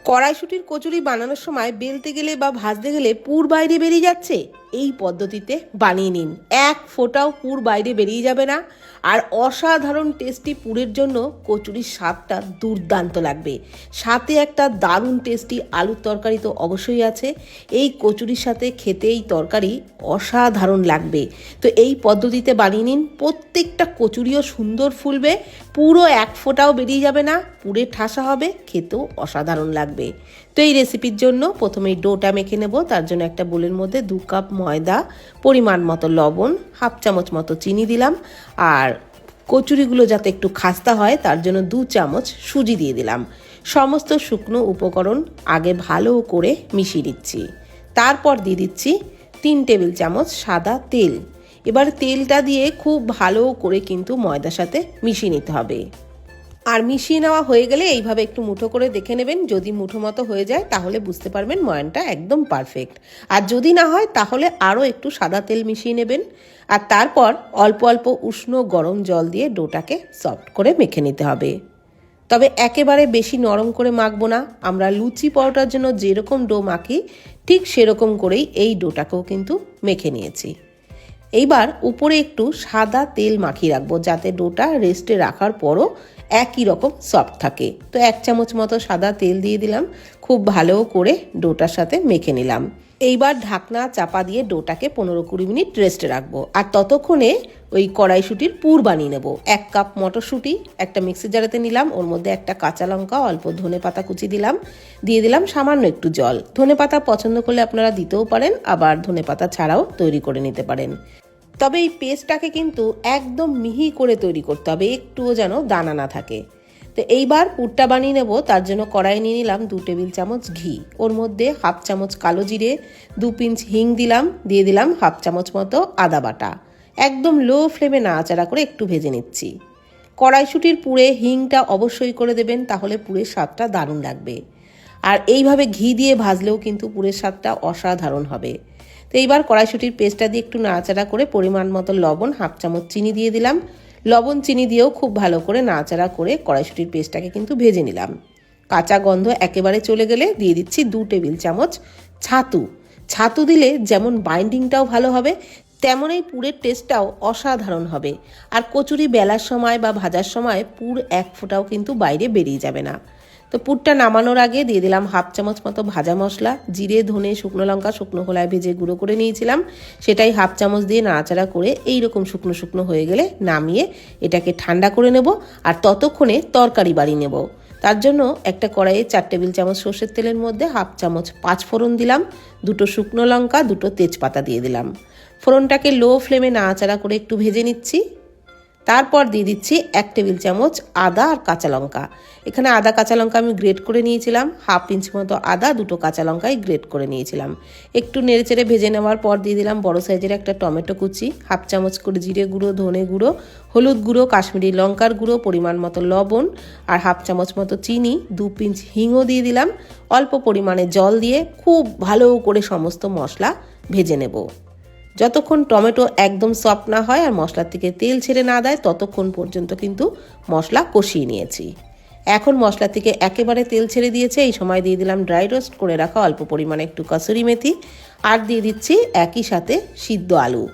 কড়াইশুঁটির কচুরি বানানোর সময় বেলতে গেলে বা ভাজতে গেলে পুর বাইরে বেরিয়ে যাচ্ছে, এই পদ্ধতিতে বানিয়ে নিন। এক ফোঁটাও পুর বাইরে বেরিয়ে যাবে না। আর অসাধারণ টেস্টি পুরের জন্য কচুরির স্বাদটা দুর্দান্ত লাগবে। সাথে একটা দারুণ টেস্টি আলুর তরকারি তো অবশ্যই আছে। এই কচুরির সাথে খেতে এই তরকারি অসাধারণ লাগবে। তো এই পদ্ধতিতে বানিয়ে নিন। প্রত্যেকটা কচুরিও সুন্দর ফুলবে, পুরো এক ফোঁটাও বেরিয়ে যাবে না, পুরে ঠাসা হবে, খেতেও অসাধারণ লাগবে। তো এই রেসিপির জন্য প্রথমেই ডোটা মেখে নেব। তার জন্য একটা বোলের মধ্যে 2 কাপ ময়দা, পরিমাণ মতো লবণ, হাফ চামচ মতো চিনি দিলাম। আর কচুরিগুলো যাতে একটু খাস্তা হয় তার জন্য 2 চামচ সুজি দিয়ে দিলাম। সমস্ত শুকনো উপকরণ আগে ভালো করে মিশিয়ে দিচ্ছি। তারপর দিয়ে দিচ্ছি 3 টেবিল চামচ সাদা তেল। এবার তেলটা দিয়ে খুব ভালো করে কিন্তু ময়দার সাথে মিশিয়ে নিতে হবে। আর মিশিয়ে নেওয়া হয়ে গেলে এইভাবে একটু মুঠো করে দেখে নেবেন। যদি মুঠো মতো হয়ে যায় তাহলে বুঝতে পারবেন ময়ানটা একদম পারফেক্ট। আর যদি না হয় তাহলে আরও একটু সাদা তেল মিশিয়ে নেবেন। আর তারপর অল্প অল্প উষ্ণ গরম জল দিয়ে ডোটাকে সফট করে মেখে নিতে হবে। তবে একেবারে বেশি নরম করে মাখবো না। আমরা লুচি পরোটার জন্য যেরকম ডো মাখি ঠিক সেরকম করেই এই ডোটাকেও কিন্তু মেখে নিয়েছি। এইবার উপরে একটু সাদা তেল মাখিয়ে রাখবো যাতে ডোটা রেস্টে রাখার পরও একই রকম সফট থাকে। তো 1 চামচ মতো সাদা তেল দিয়ে দিলাম। খুব ভালো করে ডোটার সাথে মেখে নিলাম। এইবার ঢাকনা চাপা দিয়ে ডোটাকে 15-20 মিনিট রেস্টে রাখবো। আর ততক্ষণে ওই কড়াইশুঁটির পুর বানিয়ে নেব। 1 কাপ মটরশুঁটি একটা মিক্সি জারেতে নিলাম, ওর মধ্যে একটা কাঁচা লঙ্কা, অল্প ধনেপাতা কুচি দিলাম, দিয়ে দিলাম সামান্য একটু জল। ধনেপাতা পছন্দ করলে আপনারা দিতেও পারেন, আবার ধনেপাতা ছাড়াও তৈরি করে নিতে পারেন। তবে এই পেস্টটাকে কিন্তু একদম মিহি করে তৈরি করতে হবে, একটুও যেন দানা না থাকে। তো এইবার পুরটা বানিয়ে নেব। তার জন্য কড়াই নিয়ে নিলাম 2 টেবিল চামচ ঘি, ওর মধ্যে হাফ চামচ কালো জিরে, 2 পিঞ্চ হিং দিলাম, দিয়ে দিলাম হাফ চামচ মতো আদা বাটা। একদম লো ফ্লেমে নাড়াচাড়া করে একটু ভেজে নিচ্ছি। কড়াইশুঁটির পুরে হিংটা অবশ্যই করে দেবেন, তাহলে পুরের স্বাদটা দারুণ লাগবে। আর এইভাবে ঘি দিয়ে ভাজলেও কিন্তু পুরের স্বাদটা অসাধারণ হবে। তো এইবার কড়াইশুঁটির পেস্টটা দিয়ে একটু নাড়াচাড়া করে পরিমাণ মতো লবণ, হাফ চামচ চিনি দিয়ে দিলাম। লবণ চিনি দিয়েও খুব ভালো করে নাড়াচাড়া করে কড়াইশুঁটির পেস্টটাকে কিন্তু ভেজে নিলাম। কাঁচা গন্ধ একেবারে চলে গেলে দিয়ে দিচ্ছি 2 টেবিল চামচ ছাতু। ছাতু দিলে যেমন বাইন্ডিংটাও ভালো হবে, তেমন এই পুরের টেস্টটাও অসাধারণ হবে। আর কচুরি বেলার সময় বা ভাজার সময় পুর এক ফোঁটাও কিন্তু বাইরে বেরিয়ে যাবে না। তো পুরটা নামানোর আগে দিয়ে দিলাম হাফ চামচ মতো ভাজা মশলা, জিরে, ধনে, শুকনো লঙ্কা শুকনো খোলায় ভেজে গুঁড়ো করে নিয়েছিলাম, সেটাই হাফ চামচ দিয়ে নাড়াচাড়া করে এইরকম শুকনো শুকনো হয়ে গেলে নামিয়ে এটাকে ঠান্ডা করে নেব। আর ততক্ষণে তরকারি বানিয়ে নেব। তার জন্য একটা কড়াইয়ে 4 টেবিল চামচ সর্ষের তেলের মধ্যে হাফ চামচ 5 ফোড়ন দিলাম, 2টো শুকনো লঙ্কা, 2টো তেজপাতা দিয়ে দিলাম। ফোড়নটাকে লো ফ্লেমে নাড়াচাড়া করে একটু ভেজে নিচ্ছি। তারপর দিয়ে দিচ্ছি 1 টেবিল চামচ আদা আর কাঁচা লঙ্কা। এখানে আদা কাঁচা লঙ্কা আমি গ্রেট করে নিয়েছিলাম, হাফ ইঞ্চ মতো আদা, 2টো কাঁচা লঙ্কাই গ্রেট করে নিয়েছিলাম। একটু নেড়েচেড়ে ভেজে নেওয়ার পর দিয়ে দিলাম বড় সাইজের একটা টমেটো কুচি, হাফ চামচ করে জিরে গুঁড়ো, ধনে গুঁড়ো, হলুদ গুঁড়ো, কাশ্মীরি লঙ্কার গুঁড়ো, পরিমাণ মতো লবণ আর হাফ চামচ মতো চিনি, 2 পিঞ্চ হিংও দিয়ে দিলাম। অল্প পরিমাণে জল দিয়ে খুব ভালো করে সমস্ত মশলা ভেজে নেব। যতক্ষণ টমেটো একদম সফট না হয় আর মশলার থেকে তেল ছেড়ে না দেয় ততক্ষণ পর্যন্ত কিন্তু মশলা কষিয়ে নিয়েছি। এখন মশলা থেকে একেবারে তেল ছেড়ে দিয়েছে। এই সময় দিয়ে দিলাম ড্রাই রোস্ট করে রাখা অল্প পরিমাণে একটু কসুরি মেথি, আর দিয়ে দিচ্ছি একই সাথে সিদ্ধ আলু।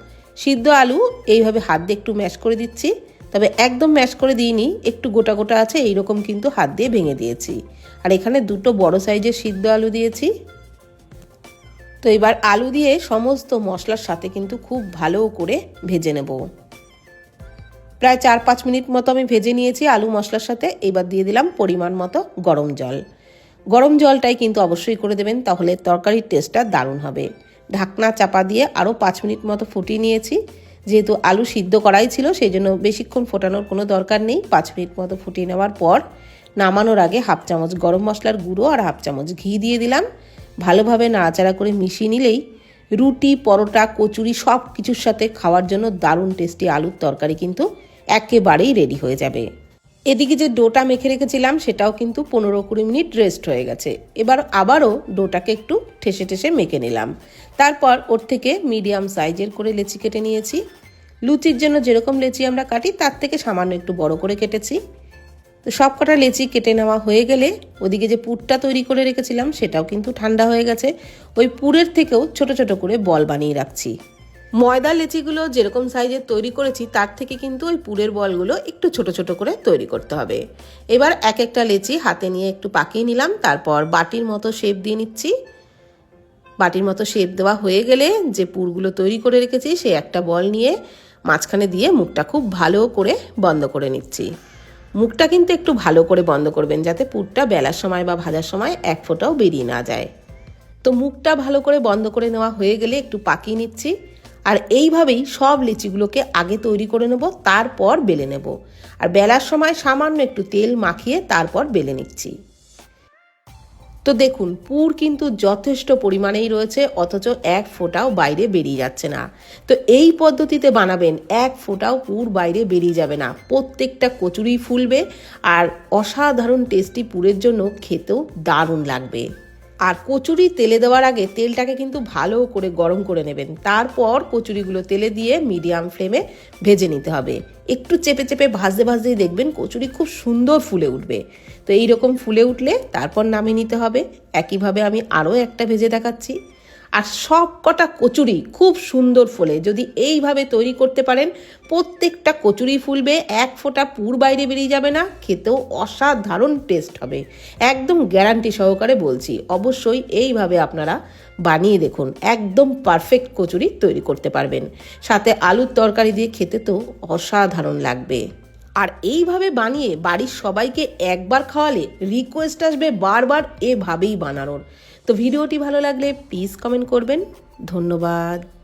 সিদ্ধ আলু এইভাবে হাত দিয়ে একটু ম্যাশ করে দিচ্ছি, তবে একদম ম্যাশ করে দিইনি, একটু গোটা গোটা আছে, এইরকম কিন্তু হাত দিয়ে ভেঙে দিয়েছি। আর এখানে 2টো বড় সাইজের সিদ্ধ আলু দিয়েছি। তো এবার আলু দিয়ে সমস্ত মশলার সাথে কিন্তু খুব ভালো করে ভেজে নেব। প্রায় 4-5 মিনিট মতো আমি ভেজে নিয়েছি আলু মশলার সাথে। এবার দিয়ে দিলাম পরিমাণ মতো গরম জল। গরম জলটাই কিন্তু অবশ্যই করে দেবেন, তাহলে তরকারির টেস্টটা দারুণ হবে। ঢাকনা চাপা দিয়ে আরও 5 মিনিট মতো ফুটিয়ে নিয়েছি। যেহেতু আলু সিদ্ধ করাই ছিল সেই জন্য বেশিক্ষণ ফোটানোর কোনো দরকার নেই। 5 মিনিট মতো ফুটিয়ে নেওয়ার পর নামানোর আগে হাফ চামচ গরম মশলার গুঁড়ো আর হাফ চামচ ঘি দিয়ে দিলাম। ভালোভাবে নাড়াচাড়া করে মিশিয়ে নিলেই রুটি, পরোটা, কচুরি সব কিছুর সাথে খাওয়ার জন্য দারুণ টেস্টি আলুর তরকারি কিন্তু একেবারেই রেডি হয়ে যাবে। এদিকে যে ডোটা মেখে রেখেছিলাম সেটাও কিন্তু 15-20 মিনিট রেস্ট হয়ে গেছে। এবার আবারও ডোটাকে একটু ঠেসে ঠেসে মেখে নিলাম। তারপর ওর থেকে মিডিয়াম সাইজের করে লেচি কেটে নিয়েছি। লুচির জন্য যেরকম লেচি আমরা কাটি তার থেকে সামান্য একটু বড় করে কেটেছি। তো সব কটা লেচি কেটে নেওয়া হয়ে গেলে ওদিকে যে পুরটা তৈরি করে রেখেছিলাম সেটাও কিন্তু ঠান্ডা হয়ে গেছে। ওই পুরের থেকেও ছোট ছোট করে বল বানিয়ে রাখছি। ময়দার লেচিগুলো যেরকম সাইজের তৈরি করেছি তার থেকে কিন্তু ওই পুরের বলগুলো একটু ছোট ছোট করে তৈরি করতে হবে। এবার এক একটা লেচি হাতে নিয়ে একটু পাকিয়ে নিলাম, তারপর বাটির মতো শেপ দিয়ে নিচ্ছি। বাটির মতো শেপ দেওয়া হয়ে গেলে যে পুরগুলো তৈরি করে রেখেছি সেই একটা বল নিয়ে মাঝখানে দিয়ে মুখটা খুব ভালো করে বন্ধ করে নিচ্ছি। মুখটা কিন্তু একটু ভালো করে বন্ধ করবেন যাতে পুরটা বেলার সময় বা ভাজার সময় এক ফোঁটাও বেরিয়ে না যায়। তো মুখটা ভালো করে বন্ধ করে নেওয়া হয়ে গেলে একটু পাকিয়ে নিচ্ছি। আর এইভাবেই সব লিচিগুলোকে আগে তৈরি করে নেব, তারপর বেলে নেব। আর বেলার সময় সামান্য একটু তেল মাখিয়ে তারপর বেলে নিচ্ছি। তো দেখুন পুর কিন্তু যথেষ্ট পরিমাণেই রয়েছে, অথচ এক ফোঁটাও বাইরে বেরিয়ে যাচ্ছে না। তো এই পদ্ধতিতে বানাবেন, এক ফোঁটাও পুর বাইরে বেরিয়ে যাবে না। প্রত্যেকটা কচুরি ফুলবে আর অসাধারণ টেস্টি পুরের জন্য খেতেও দারুণ লাগবে। আর কচুরি তেলে দেওয়ার আগে তেলটাকে কিন্তু ভালো করে গরম করে নেবেন, তারপর কচুরিগুলো তেলে দিয়ে মিডিয়াম ফ্লেমে ভেজে নিতে হবে। একটু চেপে চেপে ভাজতে ভাজতেই দেখবেন কচুরি খুব সুন্দর ফুলে উঠবে। তো এইরকম ফুলে উঠলে তারপর নামিয়ে নিতে হবে। একইভাবে আমি আরও একটা ভেজে দেখাচ্ছি। আর সব কটা কচুরি খুব সুন্দর ফোলে। যদি এইভাবে তৈরি করতে পারেন প্রত্যেকটা কচুরি ফুলবে, এক ফোঁটা পুর বাইরে বেরিয়ে যাবে না, খেতেও অসাধারণ টেস্ট হবে। একদম গ্যারান্টি সহকারে বলছি। অবশ্যই এইভাবে আপনারা বানিয়ে দেখুন, একদম পারফেক্ট কচুরি তৈরি করতে পারবেন। সাথে আলুর তরকারি দিয়ে খেতে তো অসাধারণ লাগবে। আর এইভাবে বানিয়ে বাড়ির সবাইকে একবার খাওয়ালে রিকোয়েস্ট আসবে বারবার এভাবেই বানানোর। তো ভিডিওটি ভালো লাগলে প্লিজ কমেন্ট করবেন। ধন্যবাদ।